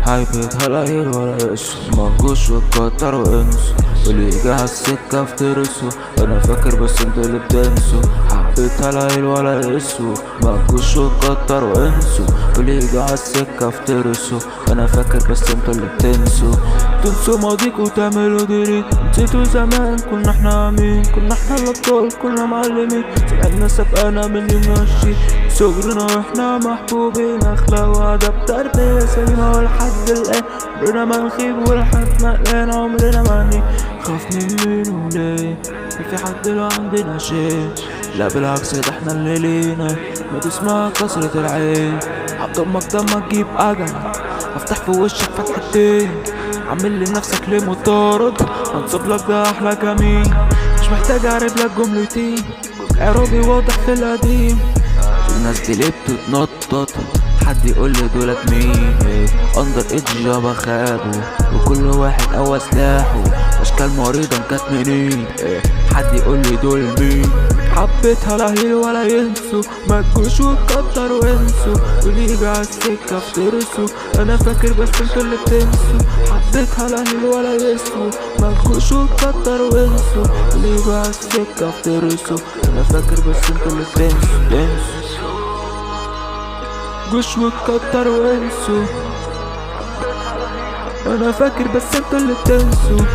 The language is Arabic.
حبيتها العيل ولا اسم مجوش وتكتر وانسوا واللي يجي عالسكة افترسوا. انا فاكر بس انتوا اللي بتنسوا. حبيتها العيل ولا اسود مجوش وتكتر وانسوا واللي يجي عالسكة افترسوا. انا فاكر بس انتوا اللي بتنسوا. تنسوا ماضيك وتعملوا ديليت. نسيتوا زمان كنا احنا مين، كنا احنا الابطال كنا معلمين. سمعنا سبقانا من يوم ماشي صغرنا واحنا محبوبين. اخلاق وادب تربية سليمة ولحد الان عمرنا ما نخيب ولحد ما قلنا عمرنا ما نخاف من مين وليه. في حد لو عندنا شيء لا بالعكس ده احنا اللي لينا. ما تسمع كسرة العين هتضمك دمك جيب اجل. افتح في وشك فتحتين عامل لنفسك ليه مطارد. هنصب لك ده احلى كمين مش محتاج اعرف لك جملتين. اعرابي واضح في القديم. الناس دي ليه بتتنطط حد يقول لي دولت مين. اندر ايدج جابا خابوا وكل واحد قوى سلاحه. اشكال مريضة مكتمنين حد يقول لي دول مين. حبيتها لا هيل ولا ينسوا ما تجوش وتكتر وانسوا واللي يجي عالسكة افترسوا. انا فاكر بس انتوا اللي بتنسوا. حبيتها لا هيل ولا ينسوا ما تجوش وتكتر وانسوا واللي يجي عالسكة افترسوا. انا فاكر بس انتوا اللي بتنسوا. جوش وتكتر وانسوا. انا فاكر بس انتوا اللي بتنسوا.